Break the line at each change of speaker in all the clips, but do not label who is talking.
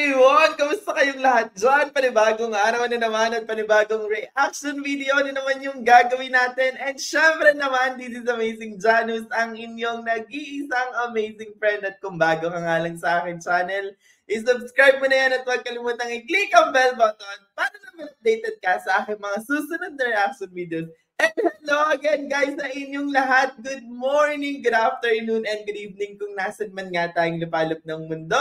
everyone! Kamusta kayong lahat dyan? Panibagong araw na naman at panibagong reaction video na naman yung gagawin natin. And syempre naman, this is Amazing Janus, ang inyong nag-iisang amazing friend. At kung bago ka nga lang sa akin channel, i-subscribe mo na yan at huwag kalimutang i-click ang bell button para naman updated ka sa aking mga susunod na reaction videos. And hello again guys sa inyong lahat. Good morning, good afternoon, and good evening kung nasan man nga tayong lupalop ng mundo.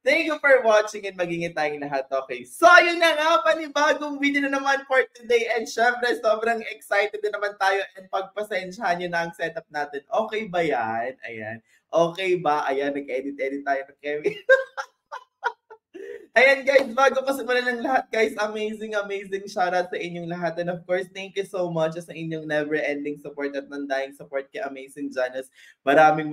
Thank you for watching and mag-ingat tayong lahat. Okay, so yun na nga, panibagong video na naman for today. And syempre, sobrang excited na naman tayo and pagpasensyahan nyo na ang setup natin. Okay ba yan? Ayan. Okay ba? Ayan, nag-edit-edit tayo ng Kevin. Ayan guys, bago pa simulan ng lahat guys, amazing shoutout sa inyong lahat. And of course, thank you so much sa inyong never-ending support at nandayang support kay Amazing Janus. Maraming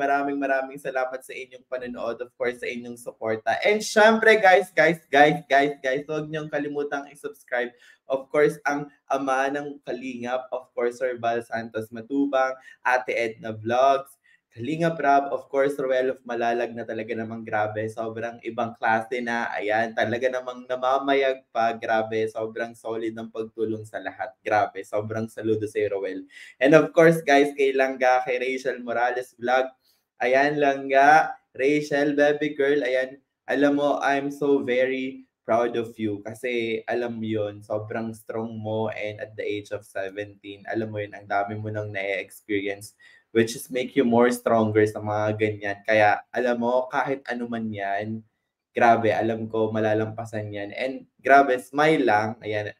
salamat sa inyong panonood, of course, sa inyong suporta. And syempre guys, huwag niyong kalimutang i-subscribe. Of course, ang ama ng Kalingap, of course, Sir Val Santos Matubang, Ate Edna Vlogs, Kalingap Rab, of course, Ruel of Malalag na talaga namang grabe. Sobrang ibang klase na. Ayan, talaga namang namamayag pa. Grabe, sobrang solid ng pagtulong sa lahat. Grabe, sobrang saludo sa Ruel. And of course, guys, kay Langga, kay Rachel Morales Vlog. Ayan, Langga, Rachel, baby girl. Ayan, alam mo, I'm so very proud of you kasi alam mo yun, sobrang strong mo and at the age of 17, alam mo yun, ang dami mo nang na-experience which is make you more stronger sa mga ganyan. Kaya alam mo, kahit ano man yan, grabe, alam ko malalampasan yan. And grabe, smile lang. Ayan,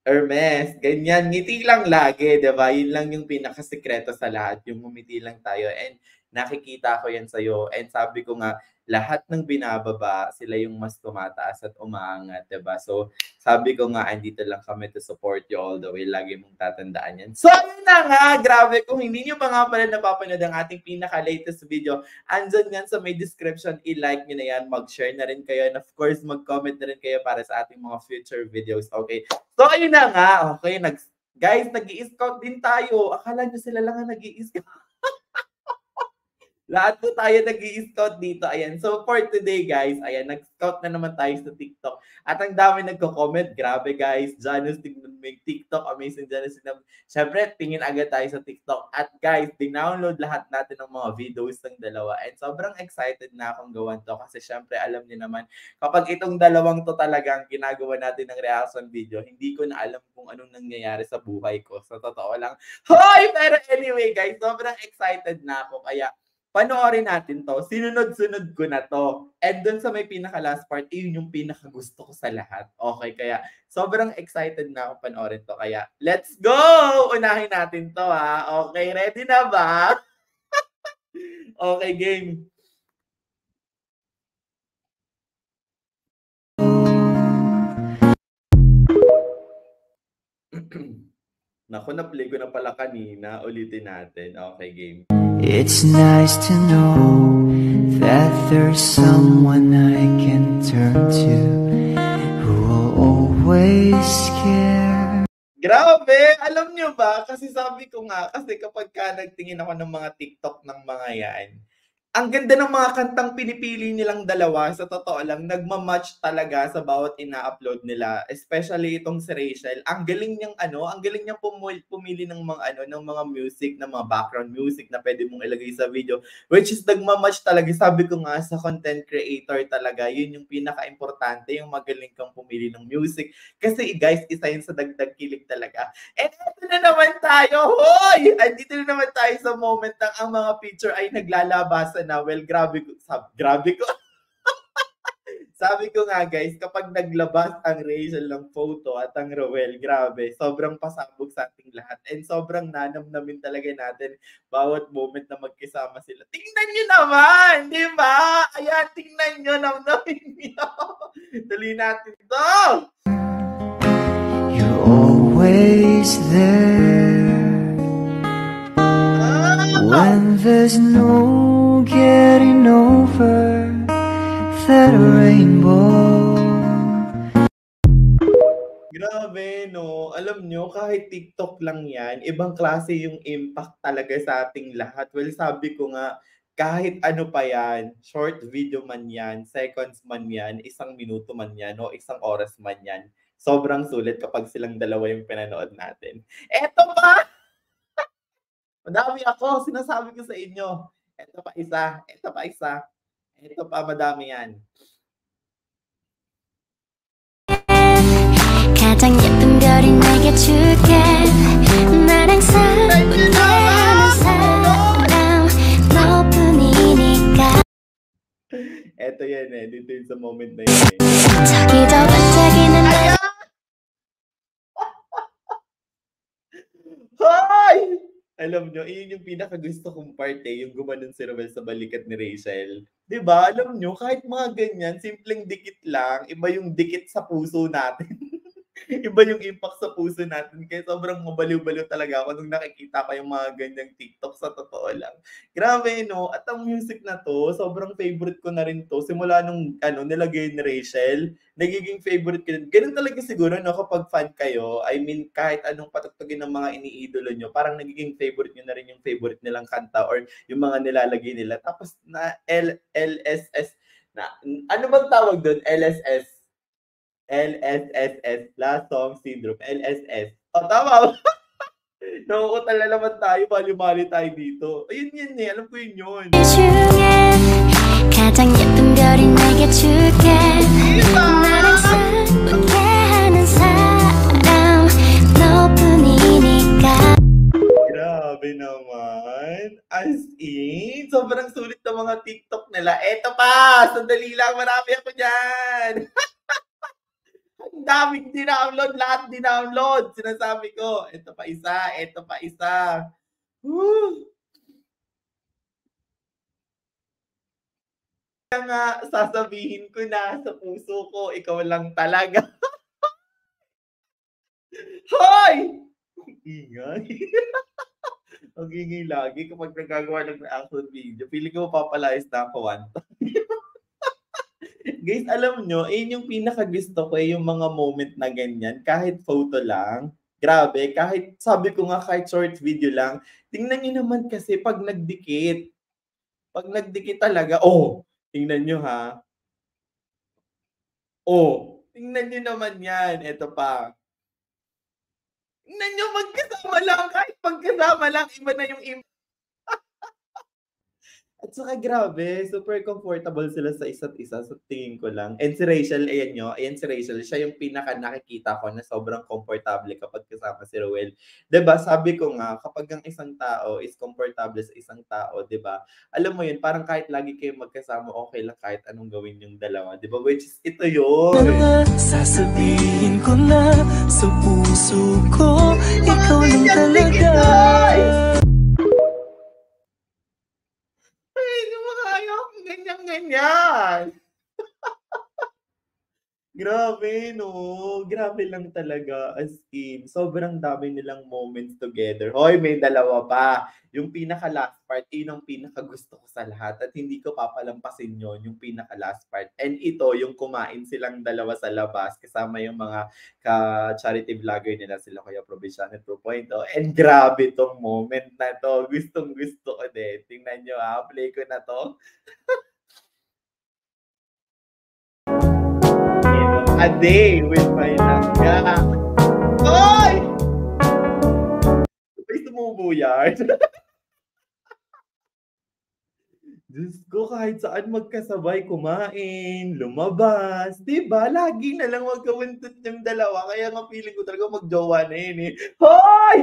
Hermes, ganyan, ngiti lang lagi, diba? Yun lang yung pinakasikreto sa lahat, yung ngumiti lang tayo. And nakikita ko yan sa'yo. And sabi ko nga, lahat ng binababa, sila yung mas tumataas at umaangat, diba? So, sabi ko nga, andito lang kami to support you all the way. Lagi mong tatandaan yan. So, yun na nga, grabe. Kung hindi nyo pa nga pala napapanood ang ating pinaka-latest video, andyan yan sa may description, i-like nyo na yan, mag-share na rin kayo, and of course, mag-comment na rin kayo para sa ating mga future videos, okay? So, ayun na nga, okay, guys, nag-i-scout din tayo. Akala nyo sila lang ang nag-i-scout. Lahat po tayo nag-i-scout dito. Ayan. So, for today, guys, ayan, nag-scout na naman tayo sa TikTok. At ang dami nagko-comment. Grabe, guys. Janus, tingnan mo yung TikTok. Amazing Janus. Siyempre, tingin agad tayo sa TikTok. At guys, dinownload lahat natin ng mga videos ng dalawa. And sobrang excited na akong gawan to. Kasi siyempre, alam niyo naman, kapag itong dalawang to talagang ginagawa natin ng reaction video, hindi ko na alam kung anong nangyayari sa buhay ko. Sa totoo lang. Hoy! Pero anyway, guys, sobrang excited na ako. Kaya, panoorin natin to. Sinunod-sunod ko na to. And dun sa may pinaka-last part, yun yung pinaka-gusto ko sa lahat. Okay, kaya sobrang excited na ako panoorin to. Kaya, let's go! Unahin natin to, ha? Okay, ready na ba? Okay, game. Naku, na-play ko na pala kanina. Ulitin natin. Okay, game.
It's nice to know that there's someone I can turn to who will always care.
Grabe! Alam nyo ba? Kasi sabi ko nga, kasi kapag ka nagtingin ako ng mga TikTok ng mga yan, ang ganda ng mga kantang pinipili nilang dalawa, sa totoo lang, nagmamatch talaga sa bawat ina-upload nila. Especially itong si Rachel. Ang galing niyang pumili ng mga ng mga music, ng mga background music na pwede mong ilagay sa video, which is nagmamatch talaga. Sabi ko nga, sa content creator talaga, yun yung pinaka-importante, yung magaling kang pumili ng music. Kasi guys, isa yun sa dagdag kilig talaga. And ito na naman tayo, hoy! Andito na naman tayo sa moment ng ang mga picture ay naglalabasan na. Well, grabe ko. Sabi ko nga guys, kapag naglabas ang Rachel ng photo at ang Roel, grabe, sobrang pasabog sa ating lahat. And sobrang nanamnamin talaga natin bawat moment na magkasama sila. Tingnan nyo naman, di ba? Ayan, tingnan nyo, namnamin nyo. Tuloy natin to.
You're always there when there's no getting over that rainbow.
Grabe, no? Alam nyo, kahit TikTok lang yan, ibang klase yung impact talaga sa ating lahat. Well, sabi ko nga, kahit ano pa yan, short video man yan, seconds man yan, 1 minuto man yan, o 1 oras man yan, sobrang sulit kapag silang dalawa yung pinanood natin. Eto pa! Madami ako, sinasabi ko sa inyo. Eto pa isa, eto pa isa. Eto pa, madami yan.
가장 예쁜 별이 내게 줄게 날 항상 우대하는 사람 너뿐이니까
Eto yan eh, dito yun sa moment na yun eh.
저기도 반짝이는 날
Hoy! Alam nyo, iyon yung pinakagusto kong part eh, yung gumanon si Romel sa balikat ni Rachel. 'Di ba? Alam nyo, kahit mga ganyan, simpleng dikit lang, iba yung dikit sa puso natin. Iba yung impact sa puso natin. Kaya sobrang mabaliw-baliw talaga ako nung nakikita ko yung mga ganyang TikTok sa totoo lang. Grabe, no? At ang music na to, sobrang favorite ko na rin to. Simula nung nilagay ni Rachel, nagiging favorite ko din. Ganun talaga siguro, no? Kapag fan kayo, I mean, kahit anong patugtugin ng mga iniidolo nyo, parang nagiging favorite nyo na rin yung favorite nilang kanta or yung mga nilalagay nila. Tapos na LSS, na, ano bang tawag doon? LSS, Last Song Syndrome, LSS. Oh, tama ba? Nakukutal na naman tayo, bali-bali tayo dito. Ayun yun eh, alam ko yun.
중에 가장 예쁜 별이 내게 줄게 날 항상 우대하는 사람 너뿐이니까
Grabe naman. As in, sobrang sulit ng mga TikTok nila. Eto pa, sandali lang, marami ako dyan. Ang daming dinownload, lahat dinownload. Sinasabi ko, eto pa isa, eto pa isa. Woo! Kaya nga, sasabihin ko na sa puso ko, ikaw lang talaga. Hoy! Ingay. Ang ingay lagi kapag nagagawa ng reaction video. Feeling ko papalayas na ako one time. Guys, alam nyo, yung pinakagusto ko yung mga moment na ganyan. Kahit photo lang, grabe, kahit sabi ko nga kahit short video lang, tingnan nyo naman kasi pag nagdikit. Pag nagdikit talaga, oh, tingnan nyo ha. Oh, tingnan nyo naman yan. Ito pa. Tingnan nyo, magkasama lang. Kahit magkasama lang, iba na yung At saka grabe, super comfortable sila sa isa't isa sa tingin ko lang. And si Rachel, ayan nyo, ayan si Rachel, siya yung pinaka nakikita ko na sobrang comfortable kapag kasama si Ruel. 'Di ba? Sabi ko nga, kapag ang isang tao is comfortable sa isang tao, 'di ba? Alam mo yun, parang kahit lagi kayo magkasama, okay lang kahit anong gawin yung dalawa, 'di ba? Which is ito yun.
Sasabihin ko na sa puso ko, ikaw lang talaga.
Ay, hindi mo kaya kung ganyan-ganyan. Grabe, no? Grabe lang talaga, as in. Sobrang dami nilang moments together. Hoy, may dalawa pa. Yung pinaka-last part, yun ang pinaka-gusto ko sa lahat. At hindi ko papalampasin yun, yung pinaka-last part. And ito, yung kumain silang dalawa sa labas, kasama yung mga ka-charity vlogger nila, sila Kuya Provinciano 2.0. And grabe tong moment na to. Gustong-gusto ko din. Tingnan nyo ha, play ko na to. A day with my langga. Hoy! May sumubo yan. Diyos ko, kahit saan magkasabay kumain, lumabas, diba? Lagi na lang magkawintot yung dalawa. Kaya nga feeling ko talaga magjowa na yun eh. Hoy!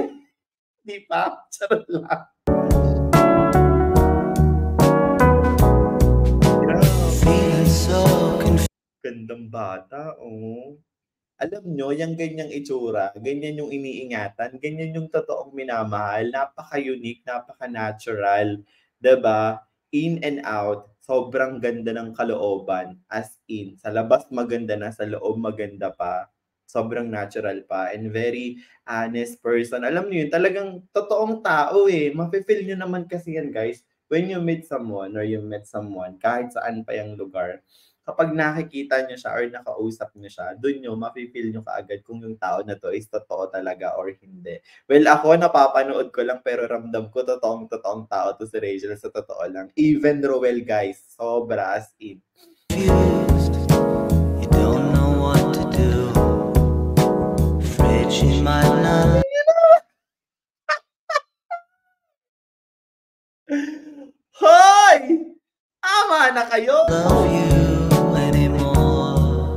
Di pa? Charot lang. Gandang bata, oh. Alam nyo, yung ganyang itsura, ganyan yung iniingatan, ganyan yung totoong minamahal, napaka-unique, napaka-natural, 'di ba? In and out, sobrang ganda ng kalooban, as in, sa labas maganda na, sa loob maganda pa, sobrang natural pa, and very honest person. Alam niyo yun, talagang totoong tao eh, mafe-feel nyo naman kasi yan guys, when you meet someone or you met someone, kahit saan pa yung lugar, kapag nakikita niyo siya or nakausap niyo siya, dun niyo mafi-feel niyo kaagad kung yung tao na 'to is totoo talaga or hindi. Well, ako napapanood ko lang pero ramdam ko totoong-totoong tao 'to si Rachel, sa totoo lang. Even Roel guys, sobra as in.
Confused, you don't know what to do. Afraid she might not
Hoy! Tama na kayo!
love you anymore.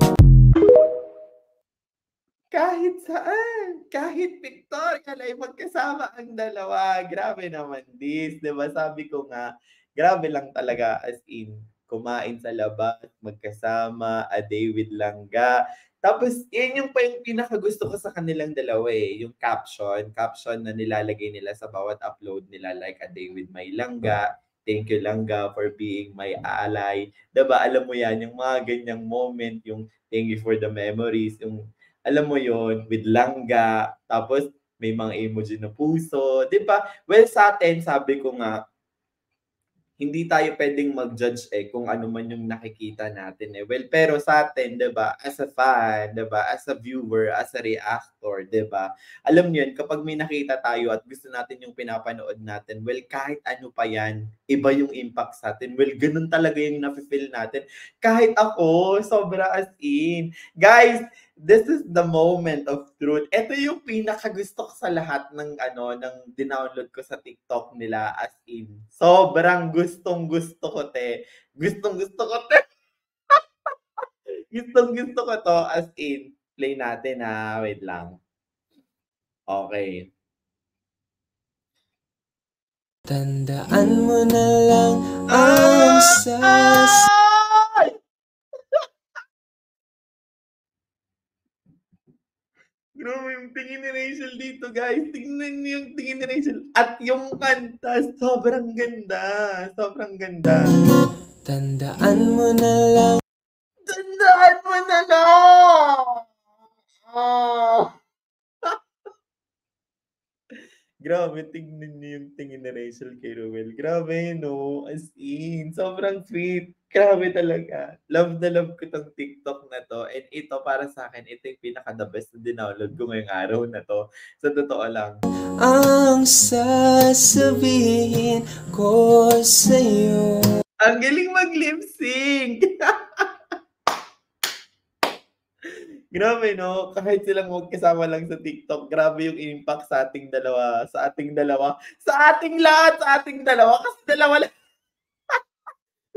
Kahit saan, kahit Victoria ay magkasama ang dalawa. Grabe naman this, 'di ba? Sabi ko nga, grabe lang talaga as in kumain sa labas, magkasama, a day with langga. Tapos yun yung pa yung pinakagusto ko sa kanilang dalawa eh, yung caption na nilalagay nila sa bawat upload nila like a day with my langga. Thank you langga for being my ally. 'Di ba? Alam mo yan, yung mga ganyang moment, yung thank you for the memories, yung alam mo yon with langga, tapos may mga emoji na puso, 'di ba? Well, sa atin sabi ko nga, hindi tayo puwedeng mag-judge, eh, kung ano man yung nakikita natin, eh. Well, pero sa atin 'di ba, as a fan, 'di ba, as a viewer, as a reactor, 'di ba, alam niyo yun, kapag may nakita tayo at gusto natin yung pinapanood natin, well, kahit ano pa yan, iba yung impact sa'tin. Well, gano'n talaga yung nafi-feel natin. Kahit ako, sobra as in. Guys, this is the moment of truth. Ito yung pinakagusto ko sa lahat ng ano, ng dinownload ko sa TikTok nila as in. Sobrang gustong-gusto ko 'te. Gustong-gusto ko 'te. Gustong-gusto ko 'to as in. Play natin, wait lang. Okay.
Tandaan mo na lang ang sas.
Ay! Grabe yung tingin ni Rachel dito, guys. Tingnan niyo yung tingin ni Rachel. At yung kanta, sobrang ganda. Sobrang ganda.
Tandaan mo na lang.
Tandaan mo na lang! Oh. Grabe, tignan niyo yung tingin ni Rachel kay Ruel. Grabe, no? As in, sobrang sweet. Grabe talaga. Love na love ko tong TikTok na to. And ito, para sa akin, ito yung pinaka-the best na dinownload ko ngayong araw na to. Sa totoo lang.
Ang sasabihin ko sa'yo.
Ang galing mag-lip sync! Grabe, no? Kahit silang magkasama lang sa TikTok, grabe yung impact sa ating dalawa, sa ating lahat, sa ating dalawa, kasi dalawa lang.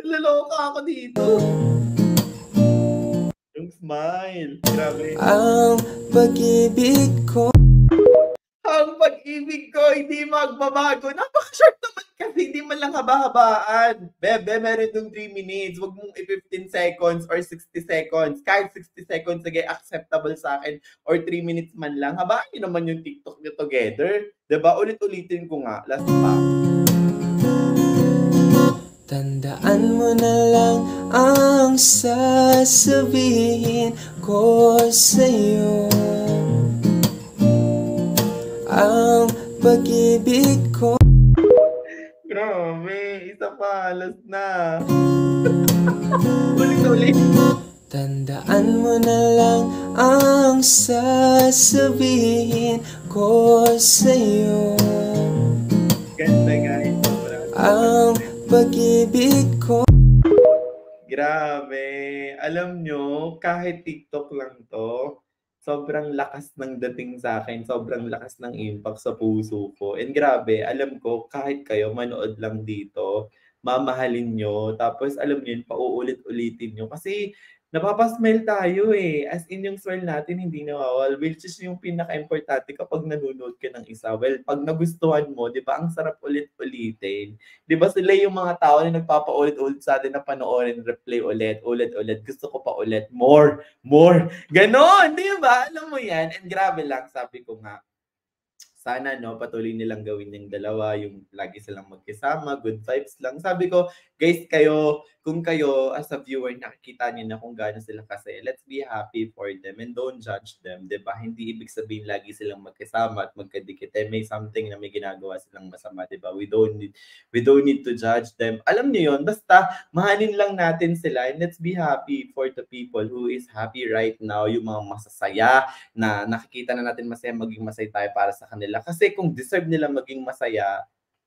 Naloloka ako dito. Yung smile, grabe.
Ang pag-ibig ko.
Ang pag-ibig ko hindi magbabago. Napaka-short naman kasi, hindi man lang haba-habaan. Bebe, meron yung 3 minutes. Huwag mong i-15 seconds or 60 seconds. Kahit 60 seconds, sige, acceptable sa akin. Or 3 minutes man lang. Habaan nyo naman yung TikTok nyo together. Diba? Ulit-ulitin ko nga. Last pa.
Tandaan mo na lang ang sasabihin ko sa'yo. Ang pag-ibig ko.
Grabe, isa pa, last na. Ulit-ulit.
Tandaan mo na lang ang sasabihin ko sa'yo.
Ganda guys.
Ang pag-ibig ko.
Grabe. Alam nyo, kahit TikTok lang to, sobrang lakas ng dating sa akin, sobrang lakas ng impact sa puso ko. And grabe, alam ko, kahit kayo manood lang dito, mamahalin nyo, tapos alam nyo yun, pauulit-ulitin nyo. Kasi napapasmile tayo eh. As in, yung smile natin hindi nawawal, which is yung pinaka-importante kapag nanonood ka ng isa. Well, pag nagustuhan mo, di ba, ang sarap ulit-ulitin. Di ba sila yung mga tao na nagpapaulit-ulit sa atin na panoorin, replay ulit, ulit-ulit. Gusto ko pa ulit. More! Ganon! Di ba? Alam mo yan. And grabe lang, sabi ko nga, sana no, patuloy nilang gawin yung dalawa, yung lagi silang magkasama, good vibes lang. Sabi ko, guys, kung kayo as a viewer nakikita niyo na kung gaano sila kasi, let's be happy for them and don't judge them, 'di ba? Hindi ibig sabihin lagi silang magkasama at magkadikit. May something na may ginagawa silang masama, 'di ba? We don't need to judge them. Alam niyo 'yon, basta mahalin lang natin sila and let's be happy for the people who is happy right now, yung mga masasaya na nakikita na natin masaya, maging masaya tayo para sa kanila. Kasi kung deserve nila maging masaya,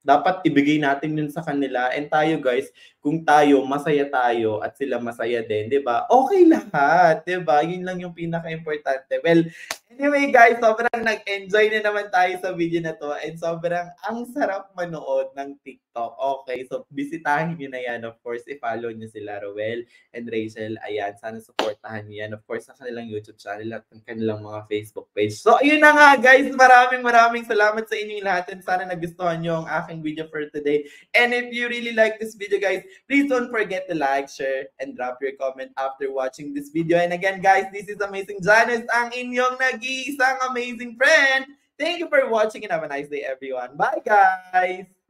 dapat ibigay natin yun sa kanila. And tayo guys, kung tayo, masaya tayo at sila masaya din, di ba? Okay lahat, di ba? Yun lang yung pinaka-importante. Well, anyway guys, sobrang nag-enjoy na naman tayo sa video na to and sobrang ang sarap manood ng TikTok. Okay, so bisitahin nyo na yan. Of course, i-follow nyo sila Roel and Rachel. Ayan, sana supportahan nyo yan. Of course, sa kanilang YouTube channel at kanilang mga Facebook page. So, ayun na nga guys, maraming salamat sa inyong lahat and sana nagustuhan nyo ang aking video for today. And if you really like this video guys, please don't forget to like, share, and drop your comment after watching this video. And again guys, this is Amazing Janice, ang inyong nag-iisang amazing friend. Thank you for watching and have a nice day everyone. Bye guys!